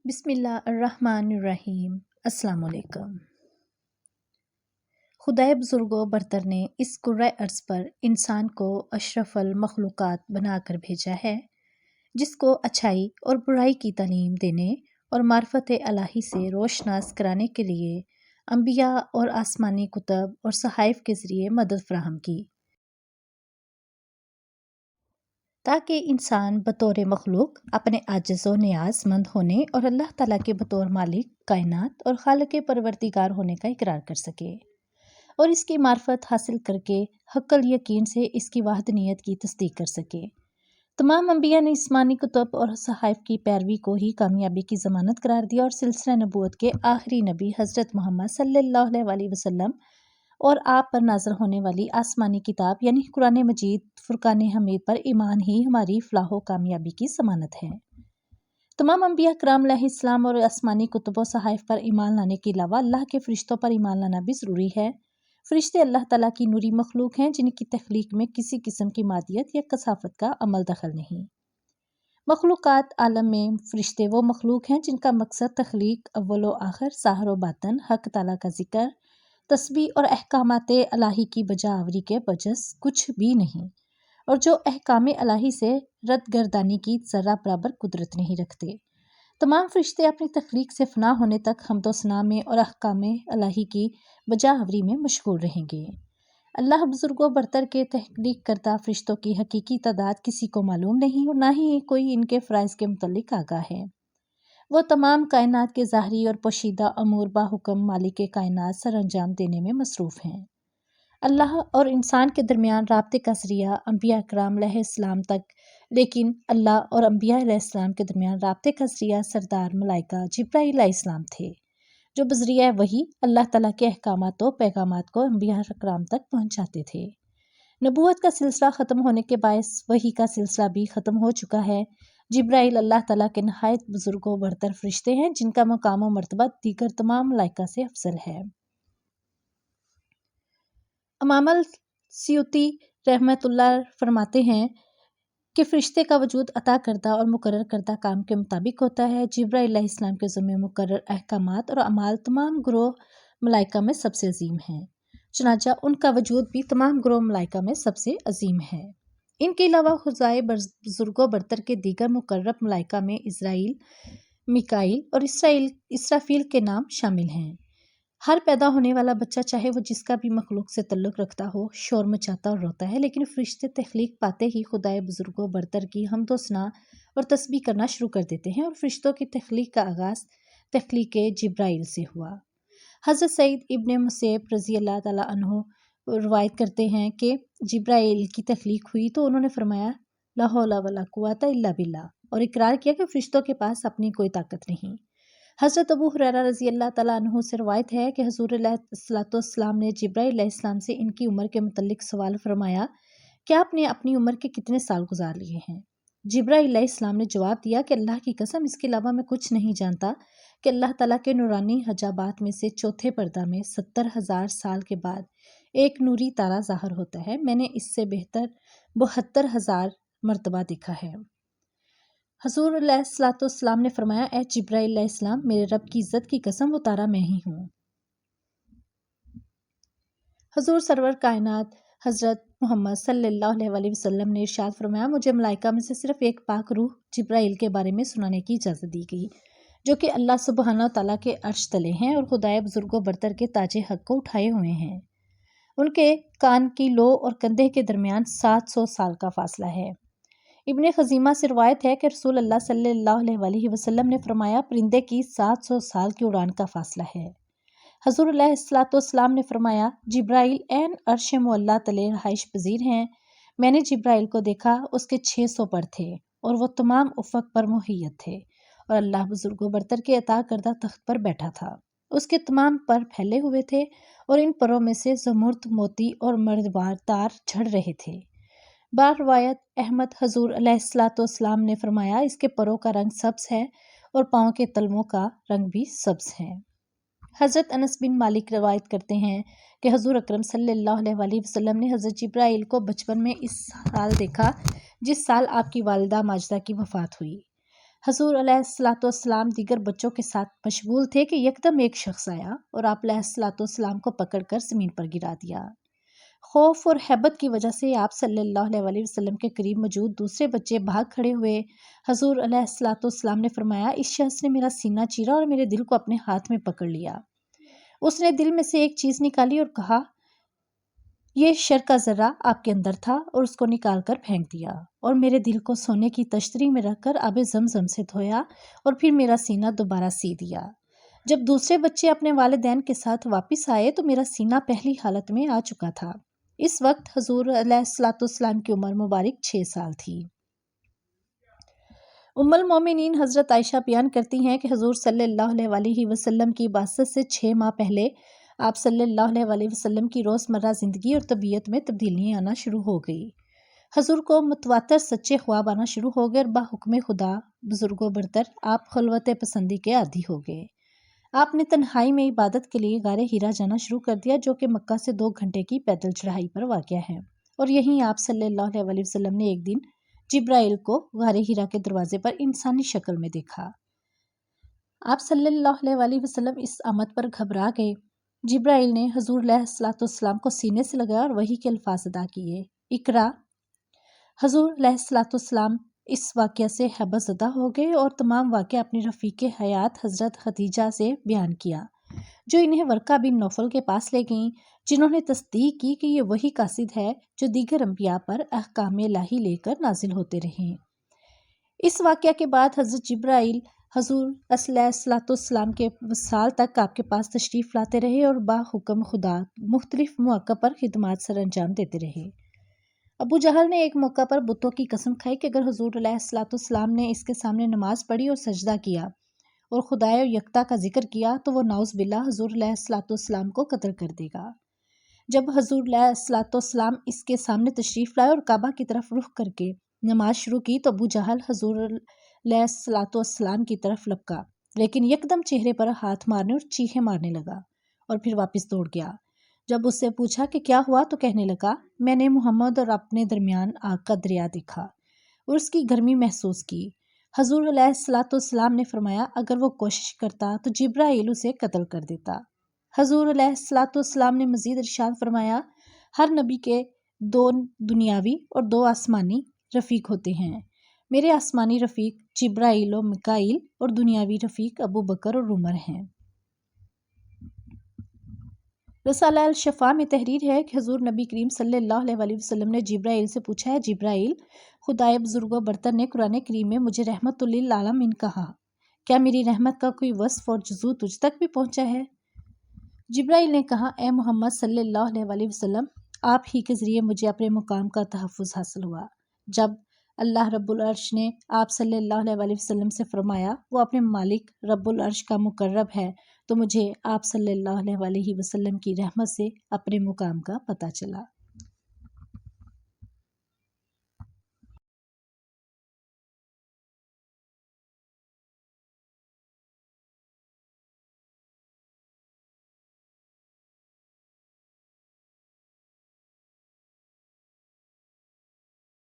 بسم اللہ الرحمن الرحیم۔ السلام علیکم۔ خدائے بزرگ و برتر نے اس کرۂ ارض پر انسان کو اشرف المخلوقات بنا کر بھیجا ہے، جس کو اچھائی اور برائی کی تعلیم دینے اور معرفت الہی سے روشناس کرانے کے لیے انبیاء اور آسمانی کتب اور صحائف کے ذریعے مدد فراہم کی، تاکہ انسان بطور مخلوق اپنے عاجز و نیاز مند ہونے اور اللہ تعالیٰ کے بطور مالک کائنات اور خالق پروردگار ہونے کا اقرار کر سکے، اور اس کی معرفت حاصل کر کے حق الیقین سے اس کی وحدانیت کی تصدیق کر سکے۔ تمام انبیاء نے آسمانی کتب اور صحائف کی پیروی کو ہی کامیابی کی ضمانت قرار دیا، اور سلسلہ نبوت کے آخری نبی حضرت محمد صلی اللہ علیہ وسلم اور آپ پر نازل ہونے والی آسمانی کتاب یعنی قرآن مجید فرقان حمید پر ایمان ہی ہماری فلاح و کامیابی کی ضمانت ہے۔ تمام انبیاء کرام علیہ السلام اور آسمانی کتب و صحائف پر ایمان لانے کے علاوہ اللہ کے فرشتوں پر ایمان لانا بھی ضروری ہے۔ فرشتے اللہ تعالیٰ کی نوری مخلوق ہیں، جن کی تخلیق میں کسی قسم کی مادیت یا کثافت کا عمل دخل نہیں۔ مخلوقات عالم میں فرشتے وہ مخلوق ہیں جن کا مقصد تخلیق اول و آخر، ظاہر و باطن حق تعالیٰ کا ذکر، تسبیح اور احکامات الہی کی بجا آوری کے بجز کچھ بھی نہیں، اور جو احکام الہی سے رد گردانی کی ذرہ برابر قدرت نہیں رکھتے۔ تمام فرشتے اپنی تخلیق سے فنا ہونے تک حمد و ثنا میں اور احکام الہی کی بجا آوری میں مشغول رہیں گے۔ اللہ بزرگ و برتر کے تخلیق کردہ فرشتوں کی حقیقی تعداد کسی کو معلوم نہیں، اور نہ ہی کوئی ان کے فرائض کے متعلق آگاہ ہے۔ وہ تمام کائنات کے ظاہری اور پوشیدہ امور باحکم مالک کائنات سر انجام دینے میں مصروف ہیں۔ اللہ اور انسان کے درمیان رابطے کا ذریعہ انبیاء کرام علیہ السلام تک، لیکن اللہ اور انبیاء علیہ السلام کے درمیان رابطے کا ذریعہ سردار ملائکہ جبرائیل علیہ السلام تھے، جو بذریعہ وحی اللہ تعالیٰ کے احکامات و پیغامات کو انبیاء کرام تک پہنچاتے تھے۔ نبوت کا سلسلہ ختم ہونے کے باعث وحی کا سلسلہ بھی ختم ہو چکا ہے۔ جبرائیل اللہ تعالیٰ کے نہایت بزرگ و برتر فرشتے ہیں، جن کا مقام و مرتبہ دیگر تمام ملائکہ سے افضل ہے۔ امام السیوطی رحمۃ اللہ فرماتے ہیں کہ فرشتے کا وجود عطا کردہ اور مقرر کردہ کام کے مطابق ہوتا ہے۔ جبرائیل علیہ السلام کے ذمہ مقرر احکامات اور اعمال تمام گروہ ملائکہ میں سب سے عظیم ہیں، چنانچہ ان کا وجود بھی تمام گروہ ملائکہ میں سب سے عظیم ہے۔ ان کے علاوہ خدائے بزرگ و برتر کے دیگر مقرب ملائکہ میں عزرائیل، میکائیل اور اسرافیل کے نام شامل ہیں۔ ہر پیدا ہونے والا بچہ، چاہے وہ جس کا بھی مخلوق سے تعلق رکھتا ہو، شور مچاتا اور روتا ہے، لیکن فرشتے تخلیق پاتے ہی خدائے بزرگ و برتر کی حمد و ثنا اور تسبیح کرنا شروع کر دیتے ہیں، اور فرشتوں کی تخلیق کا آغاز تخلیق جبرائیل سے ہوا۔ حضرت سعید ابن مسیب رضی اللہ تعالیٰ عنہ روایت کرتے ہیں کہ جبرائیل کی تخلیق ہوئی تو انہوں نے فرمایا لا حول ولا قوۃ الا باللہ، اور اقرار کیا کہ فرشتوں کے پاس اپنی کوئی طاقت نہیں۔ حضرت ابو ہریرہ رضی اللہ تعالیٰ عنہ سے روایت ہے کہ حضور علیہ السلام نے جبرائیل علیہ السلام سے ان کی عمر کے متعلق سوال فرمایا کہ آپ نے اپنی عمر کے کتنے سال گزار لیے ہیں؟ جبرائیل علیہ السلام نے جواب دیا کہ اللہ کی قسم، اس کے علاوہ میں کچھ نہیں جانتا کہ اللہ تعالیٰ کے نورانی حجابات میں سے چوتھے پردہ میں 70,000 سال کے بعد ایک نوری تارا ظاہر ہوتا ہے، میں نے اس سے بہتر 72,000 مرتبہ دیکھا ہے۔ حضور علیہ السلام نے فرمایا اے جبرائیل علیہ السلام، میرے رب کی عزت کی قسم، وہ تارا میں ہی ہوں۔ حضور سرور کائنات حضرت محمد صلی اللہ علیہ وسلم نے ارشاد فرمایا مجھے ملائکہ میں سے صرف ایک پاک روح جبرائیل کے بارے میں سنانے کی اجازت دی گئی، جو کہ اللہ سبحانہ تعالیٰ کے عرش تلے ہیں اور خدائے بزرگ و برتر کے تاج حق کو اٹھائے ہوئے ہیں۔ ان کے کان کی لو اور کندھے کے درمیان 700 سال کا فاصلہ ہے۔ ابن خزیمہ سے روایت ہے کہ رسول اللہ صلی اللہ علیہ وسلم نے فرمایا پرندے کی 700 سال کی اڑان کا فاصلہ ہے۔ حضور علیہ السلام نے فرمایا جبرائیل عین عرش معلیٰ تلے رہائش پذیر ہیں، میں نے جبرائیل کو دیکھا، اس کے 600 پر تھے اور وہ تمام افق پر محیط تھے، اور اللہ بزرگ و برتر کے عطا کردہ تخت پر بیٹھا تھا، اس کے تمام پر پھیلے ہوئے تھے اور ان پروں میں سے زمرد، موتی اور مردوار تار جھڑ رہے تھے۔ بار روایت احمد حضور علیہ السلام نے فرمایا اس کے پروں کا رنگ سبز ہے اور پاؤں کے تلووں کا رنگ بھی سبز ہے۔ حضرت انس بن مالک روایت کرتے ہیں کہ حضور اکرم صلی اللہ علیہ وسلم نے حضرت جبرائیل کو بچپن میں اس سال دیکھا جس سال آپ کی والدہ ماجدہ کی وفات ہوئی۔ حضور علیہ الصلوۃ والسلام دیگر بچوں کے ساتھ مشغول تھے کہ یکدم ایک شخص آیا اور آپ علیہ الصلوۃ والسلام کو پکڑ کر زمین پر گرا دیا۔ خوف اور ہیبت کی وجہ سے آپ صلی اللہ علیہ وسلم کے قریب موجود دوسرے بچے بھاگ کھڑے ہوئے۔ حضور علیہ الصلوۃ والسلام نے فرمایا، اس شخص نے میرا سینہ چیرا اور میرے دل کو اپنے ہاتھ میں پکڑ لیا۔ اس نے دل میں سے ایک چیز نکالی اور کہا، یہ شر کا ذرہ آپ کے اندر تھا، اور اس کو نکال کر پھینک دیا، اور میرے دل کو سونے کی تشتری میں رکھ کر آب زمزم سے دھویا اور پھر میرا سینہ دوبارہ سی دیا۔ جب دوسرے بچے اپنے والدین کے ساتھ واپس آئے تو میرا سینہ پہلی حالت میں آ چکا تھا۔ اس وقت حضور علیہ الصلوۃ والسلام کی عمر مبارک 6 سال تھی۔ ام المومنین حضرت عائشہ بیان کرتی ہیں کہ حضور صلی اللہ علیہ وسلم کی بعثت سے 6 ماہ پہلے آپ صلی اللہ علیہ وسلم کی روزمرہ زندگی اور طبیعت میں تبدیلیاں آنا شروع ہو گئی۔ حضور کو متواتر سچے خواب آنا شروع ہو گئے اور بحکم خدا بزرگوں برتر آپ خلوت پسندی کے عادی ہو گئے۔ آپ نے تنہائی میں عبادت کے لیے غار ہیرا جانا شروع کر دیا، جو کہ مکہ سے 2 گھنٹے کی پیدل چڑھائی پر واقع ہے، اور یہیں آپ صلی اللہ علیہ وسلم نے ایک دن جبرائیل کو غار ہیرا کے دروازے پر انسانی شکل میں دیکھا۔ آپ صلی اللہ علیہ وسلم اس آمد پر گھبرا گئے۔ جبرائیل نے حضور علیہ الصلوۃ والسلام کو سینے سے لگایا اور وحی کے الفاظ ادا کیے، اقرا۔ حضور علیہ الصلوۃ والسلام اس واقعہ سے ہیبت زدہ ہو گئے اور تمام واقعہ اپنی رفیق حیات حضرت خدیجہ سے بیان کیا، جو انہیں ورقہ بن نوفل کے پاس لے گئیں، جنہوں نے تصدیق کی کہ یہ وہی قاصد ہے جو دیگر انبیاء پر احکام الہی لے کر نازل ہوتے رہے۔ اس واقعہ کے بعد حضرت جبرائیل حضور علیہ الصلوۃ والسلام کے وصال تک آپ کے پاس تشریف لاتے رہے اور حکم خدا مختلف مواقع پر خدمات سر انجام دیتے رہے۔ ابو جہل نے ایک موقع پر بتوں کی قسم کھائی کہ اگر حضور علیہ الصلوۃ والسلام نے اس کے سامنے نماز پڑھی اور سجدہ کیا اور خدائے یکتا کا ذکر کیا تو وہ نعوذ باللہ حضور علیہ الصلوۃ والسلام کو قتل کر دے گا۔ جب حضور علیہ الصلوۃ والسلام اس کے سامنے تشریف لائے اور کعبہ کی طرف رخ کر کے نماز شروع کی تو ابو جہل حضور علیہ الصلوۃ والسلام کی طرف لپکا، لیکن یکدم چہرے پر ہاتھ مارنے اور چیخیں مارنے لگا اور پھر واپس دوڑ گیا۔ جب اس سے پوچھا کہ کیا ہوا تو کہنے لگا، میں نے محمد اور اپنے درمیان آگ کا دریا دیکھا اور اس کی گرمی محسوس کی۔ حضور علیہ الصلوۃ والسلام نے فرمایا، اگر وہ کوشش کرتا تو جبرائیل اسے قتل کر دیتا۔ حضور علیہ الصلوۃ والسلام نے مزید ارشاد فرمایا، ہر نبی کے 2 دنیاوی اور 2 آسمانی رفیق ہوتے ہیں۔ میرے آسمانی رفیق جبرائیل و میکائیل اور دنیاوی رفیق ابو بکر اور عمر ہیں۔ رسالہ الشفاء میں تحریر ہے کہ حضور نبی کریم صلی اللہ علیہ وسلم نے جبرائیل سے پوچھا، ہے جبرائیل، خدائے بزرگ و برتر نے قرآن کریم میں مجھے رحمت للعالمین کہا، کیا میری رحمت کا کوئی وصف اور جزو تجھ تک بھی پہنچا ہے؟ جبرائیل نے کہا، اے محمد صلی اللہ علیہ وسلم، آپ ہی کے ذریعے مجھے اپنے مقام کا تحفظ حاصل ہوا۔ جب اللہ رب العرش نے آپ صلی اللہ علیہ وسلم سے فرمایا وہ اپنے مالک رب العرش کا مقرب ہے، تو مجھے آپ صلی اللہ علیہ وسلم کی رحمت سے اپنے مقام کا پتہ چلا۔